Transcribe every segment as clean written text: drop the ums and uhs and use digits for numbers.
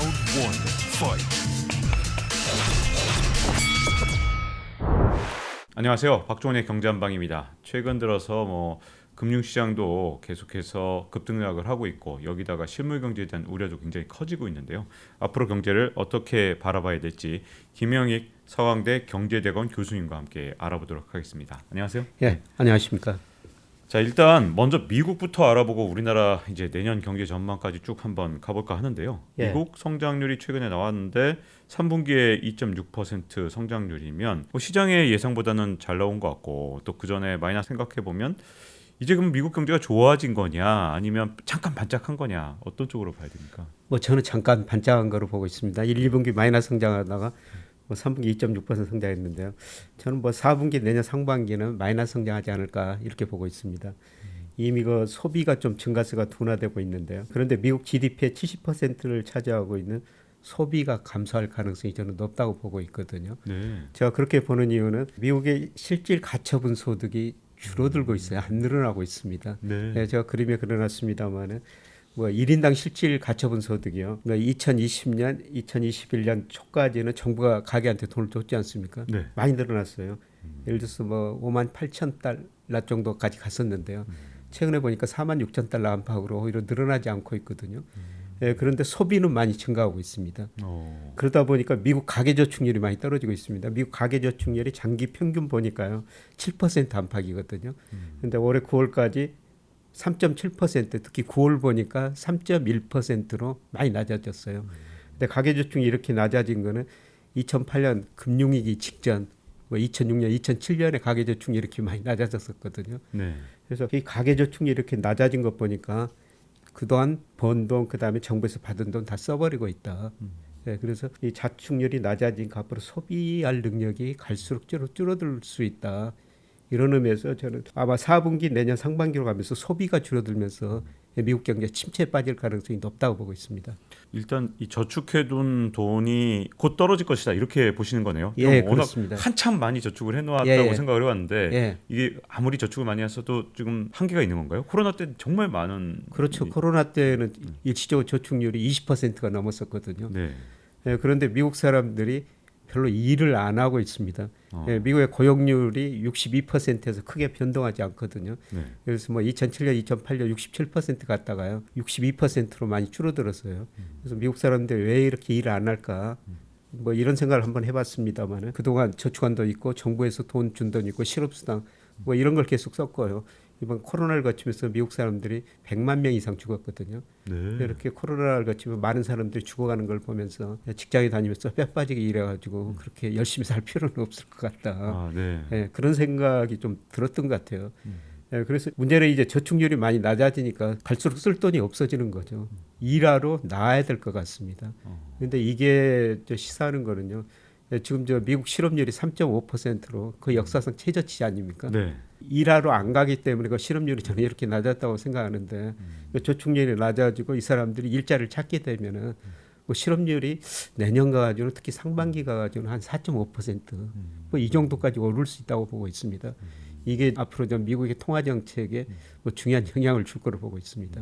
Round one, fight. 안녕하세요. 박종원의 경제한방입니다. 최근 들어서 금융시장도 계속해서 급등락을 하고 있고 여기다가 실물경제에 대한 우려도 굉장히 커지고 있는데요. 앞으로 경제를 어떻게 바라봐야 될지 김영익 서강대 경제대학원 교수님과 함께 알아보도록 하겠습니다. 안녕하세요. 예, 안녕하십니까. 자, 일단 먼저 미국부터 알아보고 우리나라 이제 내년 경제 전망까지 쭉 한번 가볼까 하는데요. 예. 미국 성장률이 최근에 나왔는데 3분기에 2.6% 성장률이면 시장의 예상보다는 잘 나온 것 같고 또 그 전에 마이너스 생각해 보면 이제 그럼 미국 경제가 좋아진 거냐 아니면 잠깐 반짝한 거냐 어떤 쪽으로 봐야 됩니까? 저는 잠깐 반짝한 거로 보고 있습니다. 1, 2분기 마이너스 성장하다가 3분기 2.6% 성장했는데요. 저는 4분기 내년 상반기는 마이너스 성장하지 않을까 이렇게 보고 있습니다. 이미 그 소비가 좀 증가세가 둔화되고 있는데요. 그런데 미국 GDP의 70%를 차지하고 있는 소비가 감소할 가능성이 저는 높다고 보고 있거든요. 네. 제가 그렇게 보는 이유는 미국의 실질 가처분 소득이 줄어들고 있어요. 안 늘어나고 있습니다. 네. 네, 제가 그림에 그려놨습니다만은 1인당 실질 가처분 소득이요. 그러니까 2020년, 2021년 초까지는 정부가 가게한테 돈을 줬지 않습니까? 네. 많이 늘어났어요. 예를 들어서 5만 8천 달러 정도까지 갔었는데요. 최근에 보니까 4만 6천 달러 안팎으로 오히려 늘어나지 않고 있거든요. 예, 그런데 소비는 많이 증가하고 있습니다. 그러다 보니까 미국 가계저축률이 많이 떨어지고 있습니다. 미국 가계저축률이 장기 평균 보니까요 7% 안팎이거든요. 그런데 올해 9월까지 3.7%, 특히 9월 보니까 3.1%로 많이 낮아졌어요. 근데 가계저축이 이렇게 낮아진 거는 2008년 금융위기 직전, 2006년, 2007년에 가계저축이 이렇게 많이 낮아졌었거든요. 네. 그래서 이 가계저축이 이렇게 낮아진 것 보니까 그동안 번 돈, 그다음에 정부에서 받은 돈 다 써버리고 있다. 네, 그래서 이 자축률이 낮아지니까 앞으로 소비할 능력이 갈수록 줄어들 수 있다. 이런 의미에서 저는 아마 4분기 내년 상반기로 가면서 소비가 줄어들면서 미국 경제 침체에 빠질 가능성이 높다고 보고 있습니다. 일단 이 저축해둔 돈이 곧 떨어질 것이다 이렇게 보시는 거네요. 예, 워낙 그렇습니다. 한참 많이 저축을 해놓았다고 예. 생각을 해왔는데 예. 이게 아무리 저축을 많이 했어도 지금 한계가 있는 건가요? 코로나 때 정말 많은 그렇죠. 코로나 때는 일시적으로 저축률이 20%가 넘었었거든요. 네. 예, 그런데 미국 사람들이 별로 일을 안 하고 있습니다. 예, 미국의 고용률이 62%에서 크게 변동하지 않거든요. 네. 그래서 2007년, 2008년 67% 갔다가요 62%로 많이 줄어들었어요. 그래서 미국 사람들이 왜 이렇게 일을 안 할까? 이런 생각을 한번 해봤습니다만은 그동안 저축한 돈 있고 정부에서 돈 준 돈 있고 실업수당 이런 걸 계속 썼고요. 이번 코로나를 거치면서 미국 사람들이 100만 명 이상 죽었거든요. 네. 이렇게 코로나를 거치면 많은 사람들이 죽어가는 걸 보면서 직장에 다니면서 뼈 빠지게 일해가지고 그렇게 열심히 살 필요는 없을 것 같다. 아, 네. 예, 그런 생각이 좀 들었던 것 같아요. 예, 그래서 문제는 이제 저축률이 많이 낮아지니까 갈수록 쓸 돈이 없어지는 거죠. 일하러 나와야 될 것 같습니다. 그런데 이게 시사하는 거는요. 예, 지금 미국 실업률이 3.5%로 그 역사상 최저치 아닙니까? 네. 일하러 안 가기 때문에 그 실업률이 저는 이렇게 낮았다고 생각하는데 저축률이 낮아지고 이 사람들이 일자리를 찾게 되면은 그 실업률이 내년 가지고는 특히 상반기 가지고는 한 4.5% 이 정도까지 오를 수 있다고 보고 있습니다. 이게 앞으로 좀 미국의 통화 정책에 중요한 영향을 줄 거로 보고 있습니다.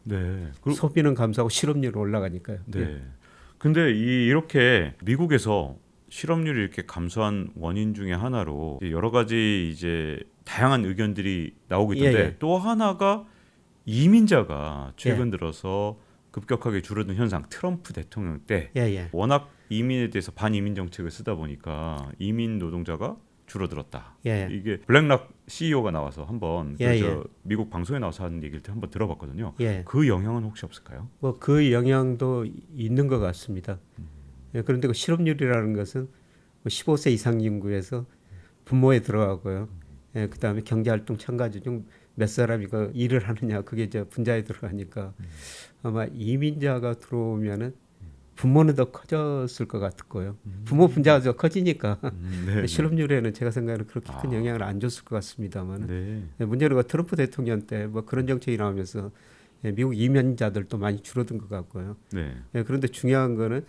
네. 소비는 감소하고 실업률은 올라가니까요. 네. 예. 근데 이렇게 미국에서 실업률이 이렇게 감소한 원인 중에 하나로 여러 가지 이제 다양한 의견들이 나오고 있던데 예. 또 하나가 이민자가 최근 들어서 급격하게 줄어든 현상. 트럼프 대통령 때 예. 워낙 이민에 대해서 반이민 정책을 쓰다 보니까 이민 노동자가 줄어들었다. 예. 이게 블랙락 CEO가 나와서 한번 예. 미국 방송에 나와서 하는 얘기를 한번 들어봤거든요. 예. 그 영향은 혹시 없을까요? 그 영향도 있는 것 같습니다. 예, 그런데 그 실업률이라는 것은 15세 이상 인구에서 부모에 들어가고요. 예, 그다음에 경제활동 참가자 중 몇 사람이 그 일을 하느냐 그게 이제 분자에 들어가니까 아마 이민자가 들어오면은 부모는 더 커졌을 것 같고요. 부모 분자가 더 커지니까 네. 실업률에는 제가 생각하는 그렇게 큰 영향을 안 줬을 것 같습니다만 네. 문제는 트럼프 대통령 때 그런 정책이 나오면서 미국 이민자들도 많이 줄어든 것 같고요. 네. 그런데 중요한 거는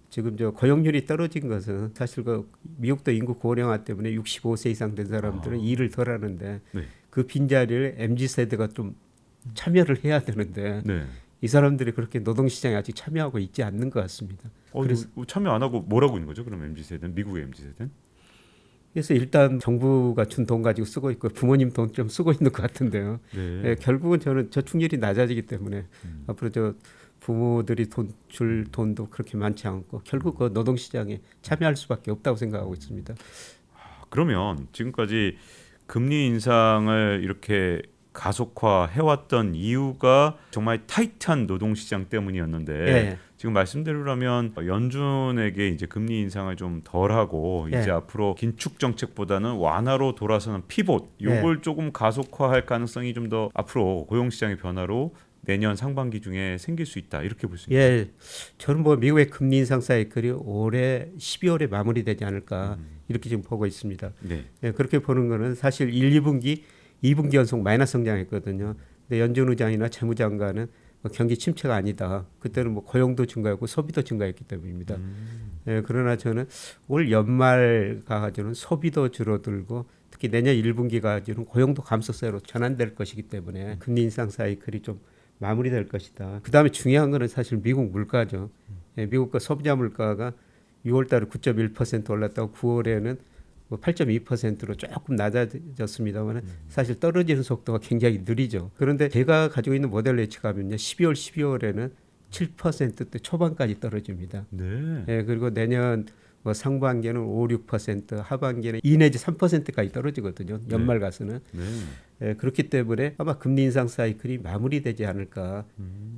지금 고용률이 떨어진 것은 사실 미국도 인구 고령화 때문에 65세 이상 된 사람들은 일을 덜 하는데 네. 그 빈자리를 MZ 세대가 좀 참여를 해야 되는데 네. 이 사람들이 그렇게 노동시장에 아직 참여하고 있지 않는 것 같습니다. 그래서 참여 안 하고 뭘 하고 있는 거죠? 그럼 MZ 세대는 미국의 MZ 세대는? 그래서 일단 정부가 준 돈 가지고 쓰고 있고 부모님 돈 좀 쓰고 있는 것 같은데요. 네. 결국은 저는 저축률이 낮아지기 때문에 앞으로 저 부모들이 줄 돈도 그렇게 많지 않고 결국 그 노동시장에 참여할 수밖에 없다고 생각하고 있습니다. 그러면 지금까지 금리 인상을 이렇게 가속화해왔던 이유가 정말 타이트한 노동시장 때문이었는데 예. 지금 말씀대로라면 연준에게 이제 금리 인상을 좀 덜하고 예. 이제 앞으로 긴축 정책보다는 완화로 돌아서는 피봇 요걸 조금 가속화할 가능성이 좀 더 앞으로 고용시장의 변화로 내년 상반기 중에 생길 수 있다 이렇게 볼 수 있나요? 예, 저는 뭐 미국의 금리 인상 사이클이 올해 12월에 마무리되지 않을까 이렇게 지금 보고 있습니다. 네. 예, 그렇게 보는 거는 사실 1, 2분기, 2분기 연속 마이너스 성장했거든요. 근데 연준 의장이나 재무장관은 뭐 경기 침체가 아니다. 그때는 뭐 고용도 증가했고 소비도 증가했기 때문입니다. 예, 그러나 저는 올 연말 가지고는 소비도 줄어들고 특히 내년 1분기 가지고는 고용도 감소세로 전환될 것이기 때문에 금리 인상 사이클이 좀 마무리될 것이다. 그다음에 중요한 거는 사실 미국 물가죠. 예, 미국 거 소비자 물가가 6월달에 9.1% 올랐다고 9월에는 뭐 8.2%로 조금 낮아졌습니다만 사실 떨어지는 속도가 굉장히 느리죠. 그런데 제가 가지고 있는 모델 예측하면요, 12월에는 7%대 초반까지 떨어집니다. 네. 예, 그리고 내년 뭐 상반기에는 5, 6%, 하반기에는 2 내지 3%까지 떨어지거든요. 연말 가서는. 네. 예, 그렇기 때문에 아마 금리 인상 사이클이 마무리되지 않을까.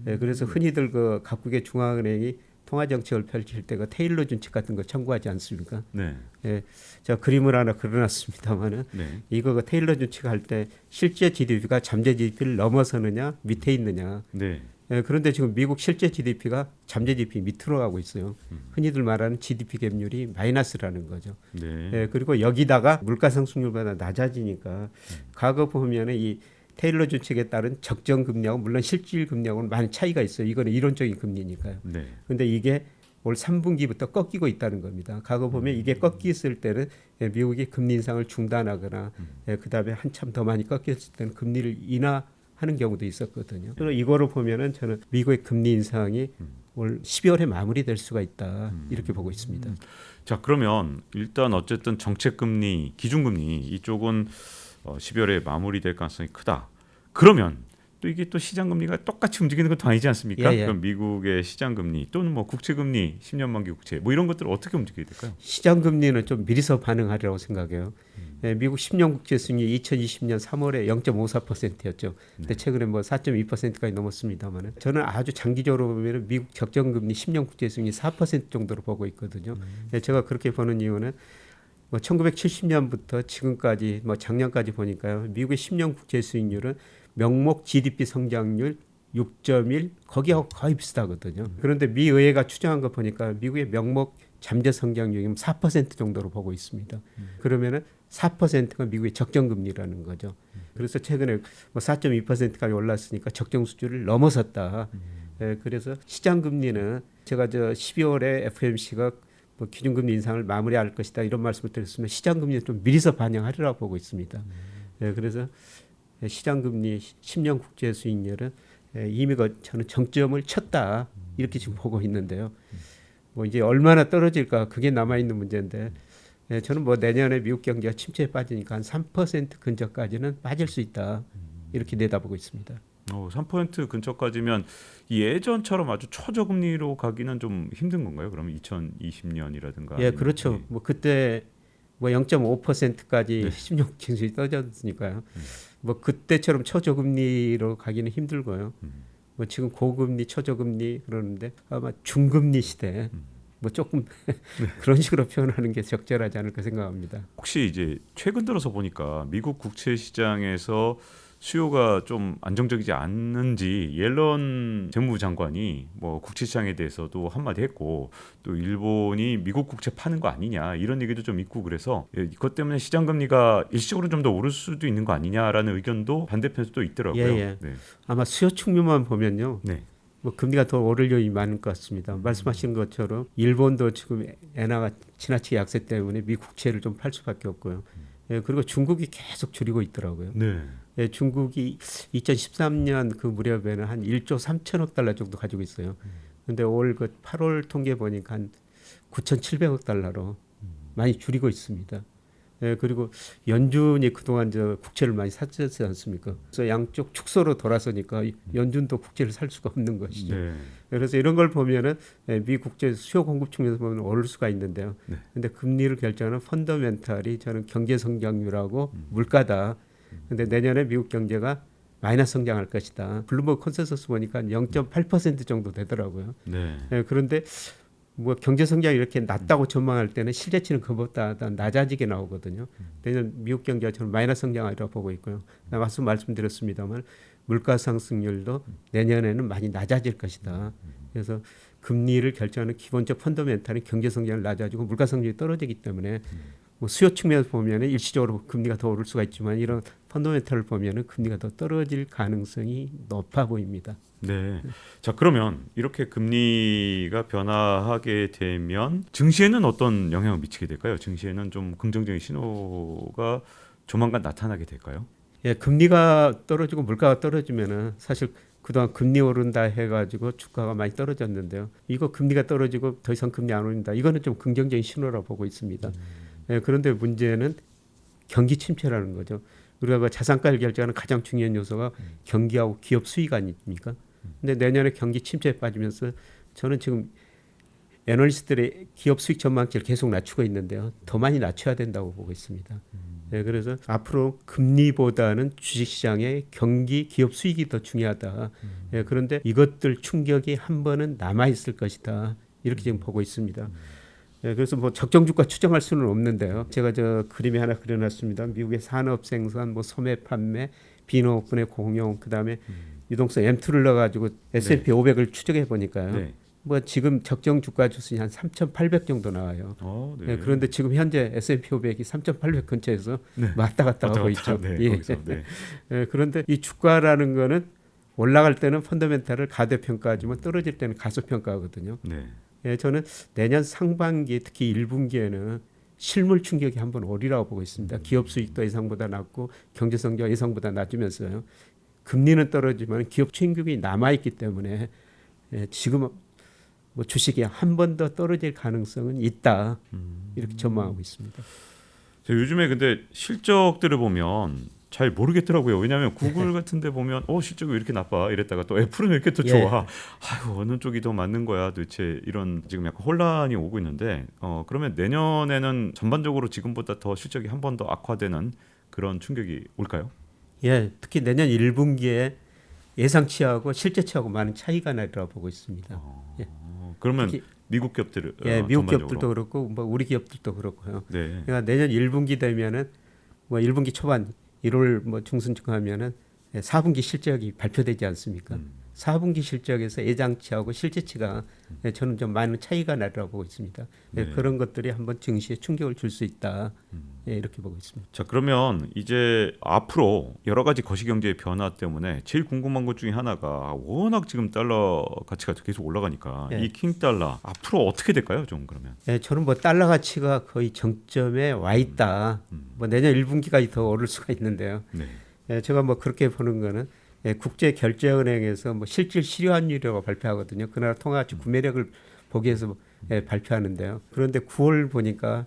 예, 그래서 흔히들 그 각국의 중앙은행이 통화 정책을 펼칠 때가 테일러 준칙 같은 거 청구하지 않습니까? 네. 예, 제가 그림을 하나 그려놨습니다만은 네. 이거 그 테일러 준칙 할 때 실제 GDP가 잠재 GDP를 넘어서느냐 밑에 있느냐. 네. 예, 그런데 지금 미국 실제 GDP가 잠재 GDP 밑으로 가고 있어요. 흔히들 말하는 GDP 갭률이 마이너스라는 거죠. 네. 예, 그리고 여기다가 물가 상승률보다 낮아지니까 과거 보면은 이 테일러 준칙에 따른 적정 금리하고 물론 실질 금리하고는 많은 차이가 있어요. 이거는 이론적인 금리니까요. 네. 그런데 이게 올 3분기부터 꺾이고 있다는 겁니다. 과거 보면 이게 꺾였을 때는 예, 미국이 금리 인상을 중단하거나 예, 그다음에 한참 더 많이 꺾였을 때는 금리를 인하하는 경우도 있었거든요. 그래서 이거를 보면은 저는 미국의 금리 인상이 올 12월에 마무리될 수가 있다 이렇게 보고 있습니다. 자, 그러면 일단 어쨌든 정책 금리, 기준 금리 이쪽은 12월에 마무리될 가능성이 크다. 그러면 또 이게 또 시장 금리가 똑같이 움직이는 것도 아니지 않습니까? 예, 예. 그럼 미국의 시장 금리 또는 뭐 국채 금리, 10년 만기 국채 뭐 이런 것들을 어떻게 움직여야 될까요? 시장 금리는 좀 미리서 반응하리라고 생각해요. 예, 미국 10년 국채 수익률이 2020년 3월에 0.54%였죠. 근데 최근에 뭐 4.2%까지 넘었습니다만 저는 아주 장기적으로 보면 미국 적정 금리 10년 국채 수익률이 4% 정도로 보고 있거든요. 예, 제가 그렇게 보는 이유는 뭐 1970년부터 지금까지 뭐 작년까지 보니까요. 미국의 10년 국채 수익률은 명목 GDP 성장률 6.1 거기하고 거의 비슷하거든요. 그런데 미 의회가 추정한 거 보니까 미국의 명목 잠재 성장률이 4% 정도로 보고 있습니다. 그러면은 4%가 미국의 적정 금리라는 거죠. 그래서 최근에 뭐 4.2%까지 올랐으니까 적정 수준을 넘어섰다. 예, 그래서 시장 금리는 제가 저 12월에 FOMC가 뭐 기준금리 인상을 마무리할 것이다 이런 말씀을 드렸으면 시장금리는 좀 미리서 반영하리라고 보고 있습니다. 예, 그래서 시장금리 10년 국제 수익률은 이미 저는 정점을 쳤다 이렇게 지금 보고 있는데요. 뭐 이제 얼마나 떨어질까 그게 남아 있는 문제인데 예, 저는 뭐 내년에 미국 경제가 침체에 빠지니까 한 3% 근처까지는 빠질 수 있다 이렇게 내다보고 있습니다. 3% 근처까지면 예전처럼 아주 초저금리로 가기는 좀 힘든 건가요? 그러면 2020년이라든가. 예, 그렇죠. 뭐 그때 뭐 0.5%까지 네. 10년 기준이 떨어졌으니까요. 뭐 그때처럼 초저금리로 가기는 힘들고요. 뭐 지금 고금리, 초저금리 그러는데 아마 중금리 시대 뭐 조금 그런 식으로 표현하는 게 적절하지 않을까 생각합니다. 혹시 이제 최근 들어서 보니까 미국 국채 시장에서 수요가 좀 안정적이지 않는지 옐런 재무부 장관이 뭐 국채 시장에 대해서도 한마디 했고 또 일본이 미국 국채 파는 거 아니냐 이런 얘기도 좀 있고 그래서 이것 때문에 시장 금리가 일시적으로 좀 더 오를 수도 있는 거 아니냐라는 의견도 반대편에서 또 있더라고요. 예, 예. 네. 아마 수요 측면만 보면요. 네. 뭐 금리가 더 오를 요인이 많을 것 같습니다. 말씀하신 것처럼 일본도 지금 엔화가 지나치게 약세 때문에 미 국채를 좀 팔 수밖에 없고요. 예, 그리고 중국이 계속 줄이고 있더라고요. 네. 중국이 2013년 그 무렵에는 한 1조 3천억 달러 정도 가지고 있어요. 근데 올 그 8월 통계 보니까 한 9,700억 달러로 많이 줄이고 있습니다. 그리고 연준이 그동안 저 국채를 많이 샀지 않습니까? 그래서 양쪽 축소로 돌아서니까 연준도 국채를 살 수가 없는 것이죠. 네. 그래서 이런 걸 보면은 미 국제 수요 공급 측면에서 보면 오를 수가 있는데요. 근데 금리를 결정하는 펀더멘탈이 저는 경제 성장률하고 물가다. 근데 내년에 미국 경제가 마이너스 성장할 것이다. 블룸버그 컨센서스 보니까 0.8% 정도 되더라고요. 네. 그런데 뭐 경제 성장이 이렇게 낮다고 전망할 때는 실제치는 그보다 낮아지게 나오거든요. 내년 미국 경제가 저는 마이너스 성장이라고 보고 있고요. 말씀드렸습니다만 물가 상승률도 내년에는 많이 낮아질 것이다. 그래서 금리를 결정하는 기본적 펀더멘탈은 경제 성장을 낮아지고 물가 성장이 떨어지기 때문에 뭐 수요 측면에서 보면 일시적으로 금리가 더 오를 수가 있지만 이런 펀더멘탈을 보면 금리가 더 떨어질 가능성이 높아 보입니다. 네. 자, 그러면 이렇게 금리가 변화하게 되면 증시에는 어떤 영향을 미치게 될까요? 증시에는 좀 긍정적인 신호가 조만간 나타나게 될까요? 예, 금리가 떨어지고 물가가 떨어지면은 사실 그동안 금리 오른다 해가지고 주가가 많이 떨어졌는데요. 이거 금리가 떨어지고 더 이상 금리 안 오른다. 이거는 좀 긍정적인 신호라고 보고 있습니다. 예, 그런데 문제는 경기 침체라는 거죠. 우리가 그 자산가를 결정하는 가장 중요한 요소가 경기하고 기업 수익 아닙니까? 근데 내년에 경기 침체에 빠지면서 저는 지금 애널리스트들의 기업 수익 전망치를 계속 낮추고 있는데요. 더 많이 낮춰야 된다고 보고 있습니다. 네, 그래서 앞으로 금리보다는 주식시장의 경기 기업 수익이 더 중요하다. 네, 그런데 이것들 충격이 한 번은 남아있을 것이다. 이렇게 지금 보고 있습니다. 네, 그래서 뭐 적정 주가 추정할 수는 없는데요. 제가 저 그림에 하나 그려놨습니다. 미국의 산업 생산, 뭐 소매 판매, 비농업분의 공용, 그다음에 유동성 M2를 넣어가지고 S&P 500을 추적해 보니까요. 네. 뭐 지금 적정 주가 주순이 한 3,800 정도 나와요. 네. 네, 그런데 지금 현재 S&P 500이 3,800 근처에서 왔다 갔다 하고 있죠. 네, 예. 거기서, 네. 그런데 이 주가라는 거는 올라갈 때는 펀더멘탈을 가대평가하지만 떨어질 때는 가소평가하거든요. 네. 예, 저는 내년 상반기 특히 1분기에는 실물 충격이 한번 오리라고 보고 있습니다. 기업 수익도 예상보다 낮고 경제 성장 예상보다 낮으면서요. 금리는 떨어지만 기업 충격이 남아있기 때문에 지금 뭐 주식이 한 번 더 떨어질 가능성은 있다. 이렇게 전망하고 있습니다. 요즘에 근데 실적들을 보면 잘 모르겠더라고요. 왜냐하면 구글 같은 데 보면 실적이 왜 이렇게 나빠 이랬다가 또 애플은 왜 이렇게 또 좋아. 아유, 어느 쪽이 더 맞는 거야 도대체. 이런 지금 약간 혼란이 오고 있는데 그러면 내년에는 전반적으로 지금보다 더 실적이 한 번 더 악화되는 그런 충격이 올까요? 예, 특히 내년 1분기에 예상치하고 실제치하고 많은 차이가 나리라고 보고 있습니다. 그러면 미국 기업들, 미국 기업들도 그렇고 뭐 우리 기업들도 그렇고요. 네. 그러니까 내년 1분기 되면은 뭐 1분기 초반 1월 뭐 중순쯤 하면은 4분기 실적이 발표되지 않습니까? 4분기 실적에서 예상치하고 실제치가 저는 좀 많은 차이가 나리라고 보고 있습니다. 네. 그런 것들이 한번 증시에 충격을 줄 수 있다. 이렇게 보고 있습니다. 자, 그러면 이제 앞으로 여러 가지 거시경제의 변화 때문에 제일 궁금한 것 중에 하나가 워낙 지금 달러 가치가 계속 올라가니까 이 킹달러 앞으로 어떻게 될까요? 좀 그러면. 저는 뭐 달러 가치가 거의 정점에 와 있다. 뭐 내년 1분기까지 더 오를 수가 있는데요. 네. 제가 뭐 그렇게 보는 거는 국제결제은행에서 뭐 실질 실효환율이라고 발표하거든요. 그 나라 통화가치 구매력을 보기 위해서 발표하는데요. 그런데 9월 보니까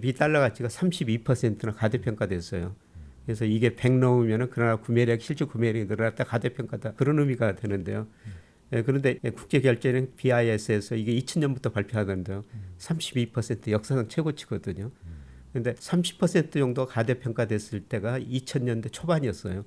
미 달러 가치가 32%나 가대평가됐어요. 그래서 이게 100 넘으면은 그 나라 구매력, 실질 구매력이 늘어났다 가대평가다 그런 의미가 되는데요. 그런데 국제결제은행 BIS에서 이게 2000년부터 발표하던데요. 32% 역사상 최고치거든요. 그런데 30% 정도 가대평가됐을 때가 2000년대 초반이었어요.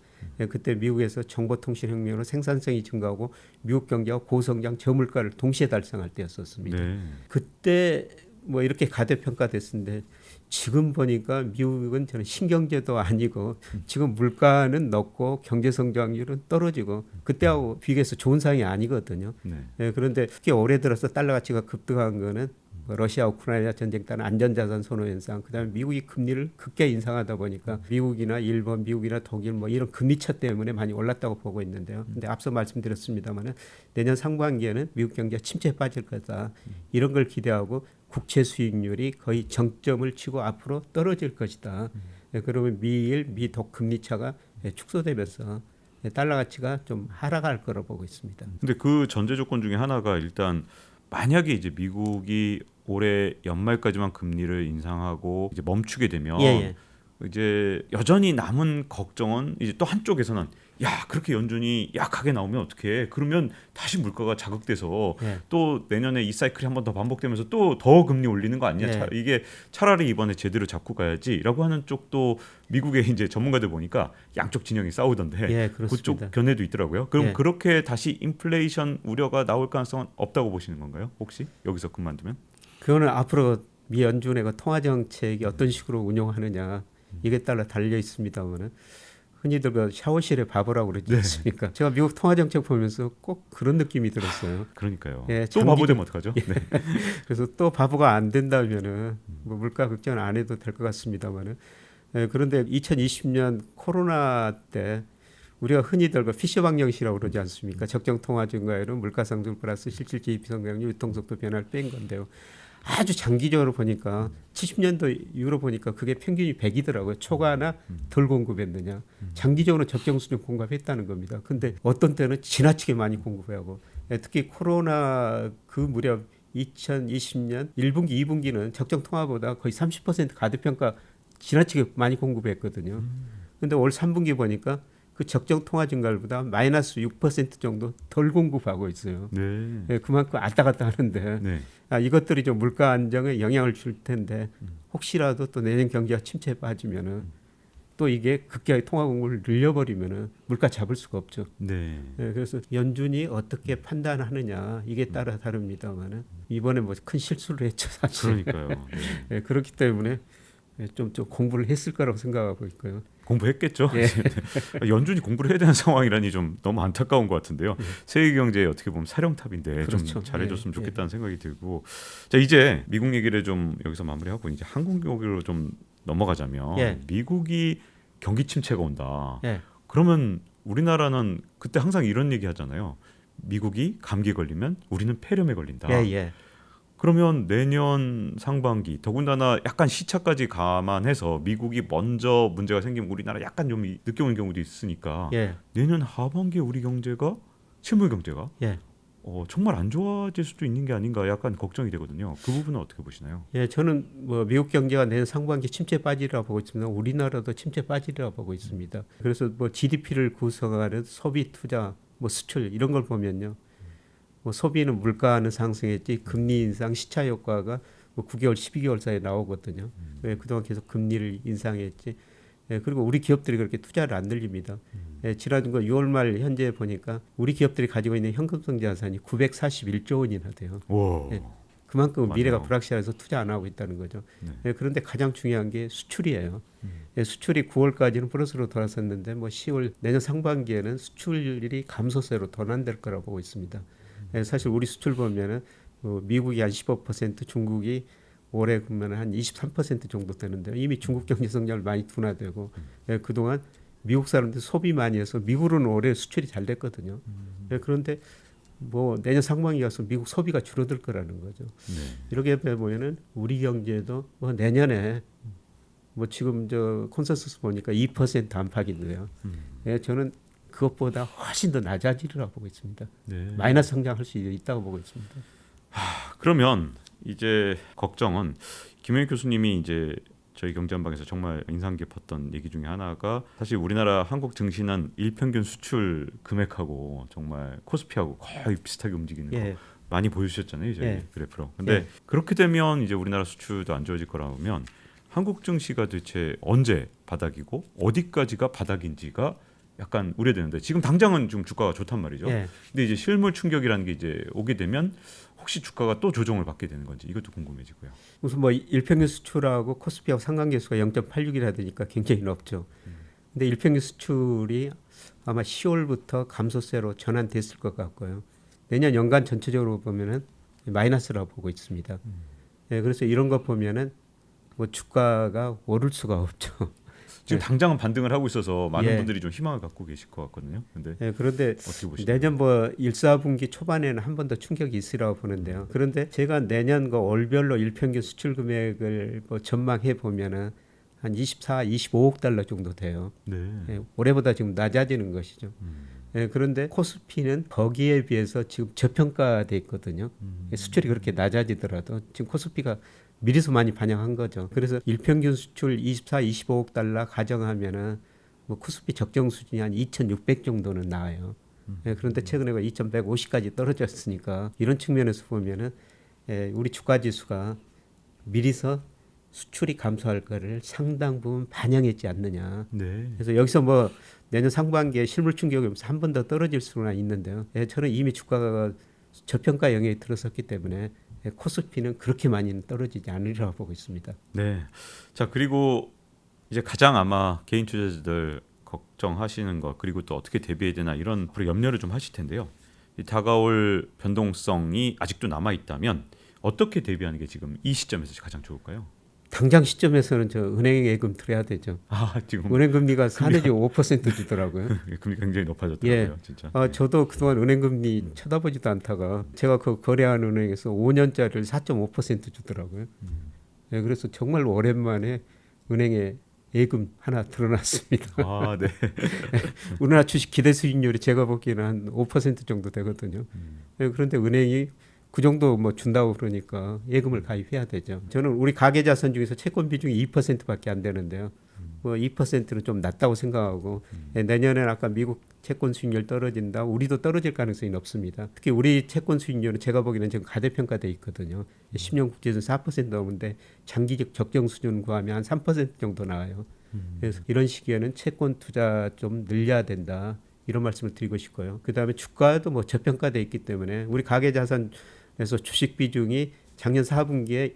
그때 미국에서 정보통신혁명으로 생산성이 증가하고 미국 경제가 고성장 저물가를 동시에 달성할 때였었습니다. 네. 그때 뭐 이렇게 가대평가됐는데 지금 보니까 미국은 저는 신경제도 아니고 지금 물가는 높고 경제성장률은 떨어지고 그때하고 비교해서 좋은 상황이 아니거든요. 네. 그런데 특히 올해 들어서 달러 가치가 급등한 거는 러시아 우크라이나 전쟁 따른 안전자산 선호 현상, 그다음에 미국이 금리를 급격히 인상하다 보니까 미국이나 일본, 미국이나 독일 뭐 이런 금리차 때문에 많이 올랐다고 보고 있는데요. 근데 앞서 말씀드렸습니다만은 내년 상반기에는 미국 경제가 침체에 빠질 거다. 이런 걸 기대하고 국채 수익률이 거의 정점을 치고 앞으로 떨어질 것이다. 그러면 미일, 미독 금리차가 축소되면서 달러 가치가 좀 하락할 거로 보고 있습니다. 근데 그 전제 조건 중에 하나가 일단 만약에 이제 미국이 올해 연말까지만 금리를 인상하고 이제 멈추게 되면 예. 이제 여전히 남은 걱정은 이제 또 한쪽에서는 야 그렇게 연준이 약하게 나오면 어떡해? 그러면 다시 물가가 자극돼서 예. 또 내년에 이 사이클이 한 번 더 반복되면서 또 더 금리 올리는 거 아니냐? 예. 이게 차라리 이번에 제대로 잡고 가야지라고 하는 쪽도 미국의 이제 전문가들 보니까 양쪽 진영이 싸우던데 예, 그쪽 그렇습니다. 견해도 있더라고요. 그럼 예. 그렇게 다시 인플레이션 우려가 나올 가능성은 없다고 보시는 건가요? 혹시 여기서 그만두면? 그거는 앞으로 미 연준의 그 통화 정책이 어떤 식으로 운용하느냐 이게 따라 달려 있습니다만은 흔히들 그 샤워실에 바보라고 그러지 않습니까? 제가 미국 통화 정책 보면서 꼭 그런 느낌이 들었어요. 그러니까 예, 또 바보 되면 어떡하죠? 네. 그래서 또 바보가 안 된다면은 뭐 물가 걱정은 안 해도 될 것 같습니다만은 그런데 2020년 코로나 때 우리가 흔히들 그 피셔 방정식이라고 그러지 않습니까? 적정 통화 증가율은 물가 상승 플러스 실질 GDP 성장률 유통속도 변화를 뺀 건데요. 아주 장기적으로 보니까 70년도 이후로 보니까 그게 평균이 100이더라고요. 초과나 덜 공급했느냐. 장기적으로 적정 수준 공급했다는 겁니다. 근데 어떤 때는 지나치게 많이 공급하고 특히 코로나 그 무렵 2020년 1분기, 2분기는 적정 통화보다 거의 30% 가대평가 지나치게 많이 공급했거든요. 근데 올 3분기 보니까 그 적정 통화 증가율보다 마이너스 6% 정도 덜 공급하고 있어요. 네. 예, 그만큼 왔다 갔다 하는데 네. 이것들이 좀 물가 안정에 영향을 줄 텐데 혹시라도 또 내년 경기가 침체에 빠지면은 또 이게 급격하게 통화 공급을 늘려버리면은 물가 잡을 수가 없죠. 네. 예, 그래서 연준이 어떻게 판단하느냐 이게 따라 다릅니다만은 이번에 뭐 큰 실수를 했죠 사실. 그러니까요. 네. 예, 그렇기 때문에 좀 공부를 했을 거라고 생각하고 있고요. 공부했겠죠. 예. 연준이 공부를 해야 되는 상황이라니 좀 너무 안타까운 것 같은데요. 세계 경제에 어떻게 보면 사령탑인데 그렇죠. 좀 잘해줬으면 예. 좋겠다는 생각이 들고, 자 이제 미국 얘기를 좀 여기서 마무리하고 이제 한국 얘기로 좀 넘어가자면 예. 미국이 경기 침체가 온다. 예. 그러면 우리나라는 그때 항상 이런 얘기 하잖아요. 미국이 감기 걸리면 우리는 폐렴에 걸린다. 예. 그러면 내년 상반기 더군다나 약간 시차까지 감안해서 미국이 먼저 문제가 생기면 우리나라 약간 좀 늦게 오는 경우도 있으니까 예. 내년 하반기에 우리 경제가 실물 경제가 예. 정말 안 좋아질 수도 있는 게 아닌가 약간 걱정이 되거든요. 그 부분은 어떻게 보시나요? 예, 저는 뭐 미국 경제가 내년 상반기 침체 빠지리라 보고 있습니다. 우리나라도 침체 빠지리라 보고 있습니다. 그래서 뭐 GDP를 구성하는 소비, 투자, 뭐 수출 이런 걸 보면요. 뭐 소비는 물가는 상승했지 금리 인상 시차 효과가 뭐 9개월, 12개월 사이에 나오거든요. 예, 그동안 계속 금리를 인상했지. 예, 그리고 우리 기업들이 그렇게 투자를 안 늘립니다. 예, 지난 6월 말 현재 보니까 우리 기업들이 가지고 있는 현금성 자산이 941조 원이나 돼요. 와. 예, 그만큼 맞아요. 미래가 불확실해서 투자 안 하고 있다는 거죠. 네. 예, 그런데 가장 중요한 게 수출이에요. 예, 수출이 9월까지는 플러스로 돌아섰는데 뭐 10월 내년 상반기에는 수출이 감소세로 전환될 거라고 보고 있습니다. 예, 사실 우리 수출 보면은 미국이 한 15%, 중국이 올해 그러면 한 23% 정도 되는데요. 이미 중국 경제 성장을 많이 둔화되고 예, 그동안 미국 사람들 소비 많이 해서 미국으로는 올해 수출이 잘 됐거든요. 예, 그런데 뭐 내년 상반기 가서 미국 소비가 줄어들 거라는 거죠. 네. 이렇게 보면은 우리 경제도 뭐 내년에 뭐 지금 저 콘센서스 보니까 2% 안팎인데요. 예, 저는 그것보다 훨씬 더 낮아지리라고 보고 있습니다. 네. 마이너스 성장할 수 있다고 보고 있습니다. 그러면 이제 걱정은 김영익 교수님이 이제 저희 경제한방에서 정말 인상 깊었던 얘기 중에 하나가 사실 우리나라 한국 증시는 일평균 수출 금액하고 정말 코스피하고 거의 비슷하게 움직이는 예. 거 많이 보여주셨잖아요, 저희 예. 그래프로. 근데 예. 그렇게 되면 이제 우리나라 수출도 안 좋아질 거라면 한국 증시가 대체 언제 바닥이고 어디까지가 바닥인지가 약간 우려되는데 지금 당장은 좀 주가가 좋단 말이죠. 예. 근데 이제 실물 충격이라는 게 이제 오게 되면 혹시 주가가 또 조정을 받게 되는 건지 이것도 궁금해지고요. 무슨 뭐 일평균 수출하고 코스피하고 상관계수가 0.86이라 되니까 굉장히 높죠. 근데 일평균 수출이 아마 10월부터 감소세로 전환됐을 것 같고요. 내년 연간 전체적으로 보면은 마이너스라고 보고 있습니다. 예, 그래서 이런 거 보면은 뭐 주가가 오를 수가 없죠. 지금 당장은 반등을 하고 있어서 많은 예. 분들이 좀 희망을 갖고 계실 것 같거든요. 근데 예, 그런데 어떻게 보시나요? 내년 뭐 1, 4분기 초반에는 한 번 더 충격이 있으라고 보는데요. 그런데 제가 내년 그 월별로 일평균 수출 금액을 뭐 전망해 보면은 한 24, 25억 달러 정도 돼요. 네. 예, 올해보다 지금 낮아지는 것이죠. 예, 그런데 코스피는 거기에 비해서 지금 저평가돼 있거든요. 예, 수출이 그렇게 낮아지더라도 지금 코스피가 미리서 많이 반영한 거죠. 그래서 일평균 수출 24, 25억 달러 가정하면은 뭐 코스피 적정 수준이 한 2,600 정도는 나와요. 예, 그런데 최근에 2,150까지 떨어졌으니까 이런 측면에서 보면은 예, 우리 주가 지수가 미리서 수출이 감소할 거를 상당 부분 반영했지 않느냐. 네. 그래서 여기서 뭐 내년 상반기에 실물 충격이 오면서 한 번 더 떨어질 수는 있는데요. 예, 저는 이미 주가가 저평가 영역에 들어섰기 때문에 예, 코스피는 그렇게 많이는 떨어지지 않으리라고 보고 있습니다. 네. 자, 그리고 이제 가장 아마 개인 투자자들 걱정하시는 것 그리고 또 어떻게 대비해야 되나 이런 염려를 좀 하실 텐데요. 이 다가올 변동성이 아직도 남아 있다면 어떻게 대비하는 게 지금 이 시점에서 가장 좋을까요? 당장 시점에서는 저 은행 예금 들어야 되죠. 아, 지금 은행 금리가 사내지 5% 주더라고요. 금리 굉장히 높아졌더라고요, 예. 진짜. 저도 그동안 은행 금리 쳐다보지도 않다가 제가 그 거래하는 은행에서 5년짜리를 4.5% 주더라고요. 예, 그래서 정말 오랜만에 은행에 예금 하나 들어놨습니다. 아, 네. 우리나라 주식 기대 수익률이 제가 보기에는 한 5% 정도 되거든요. 예, 그런데 은행이 그 정도 뭐 준다고 그러니까 예금을 가입해야 되죠. 저는 우리 가계 자산 중에서 채권 비중이 2%밖에 안 되는데요. 뭐 2%는 좀 낮다고 생각하고 예, 내년에는 아까 미국 채권 수익률 떨어진다. 우리도 떨어질 가능성이 높습니다. 특히 우리 채권 수익률은 제가 보기에는 지금 가대평가돼 있거든요. 10년 국제수준 4% 넘는데 장기적 적정 수준 구하면 한 3% 정도 나와요. 그래서 이런 시기에는 채권 투자 좀 늘려야 된다. 이런 말씀을 드리고 싶고요. 그다음에 주가도 뭐 저평가돼 있기 때문에 우리 가계 자산에서 주식 비중이 작년 4분기에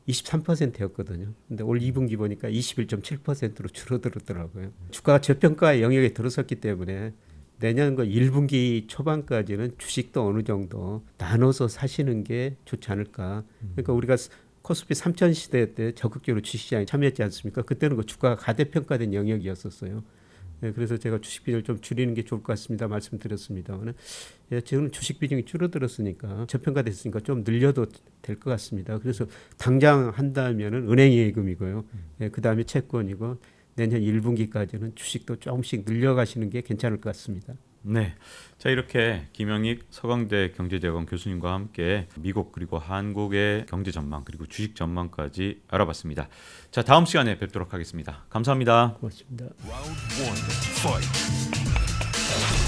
23%였거든요. 근데 올 2분기 보니까 21.7%로 줄어들었더라고요. 주가가 저평가 영역에 들어섰기 때문에 내년 그 1분기 초반까지는 주식도 어느 정도 나눠서 사시는 게 좋지 않을까. 그러니까 우리가 코스피 3000 시대 때 적극적으로 주식시장에 참여했지 않습니까? 그때는 그 주가가 가대평가된 영역이었었어요. 예, 그래서 제가 주식 비중을 좀 줄이는 게 좋을 것 같습니다. 말씀드렸습니다만, 예, 지금 주식 비중이 줄어들었으니까 저평가됐으니까 좀 늘려도 될 것 같습니다. 그래서 당장 한다면은 은행 예금이고요. 예, 그 다음에 채권이고 내년 1분기까지는 주식도 조금씩 늘려가시는 게 괜찮을 것 같습니다. 네. 자, 이렇게 김영익 서강대 경제대학원 교수님과 함께 미국 그리고 한국의 경제 전망 그리고 주식 전망까지 알아봤습니다. 자, 다음 시간에 뵙도록 하겠습니다. 감사합니다. 고맙습니다. Round one, fight.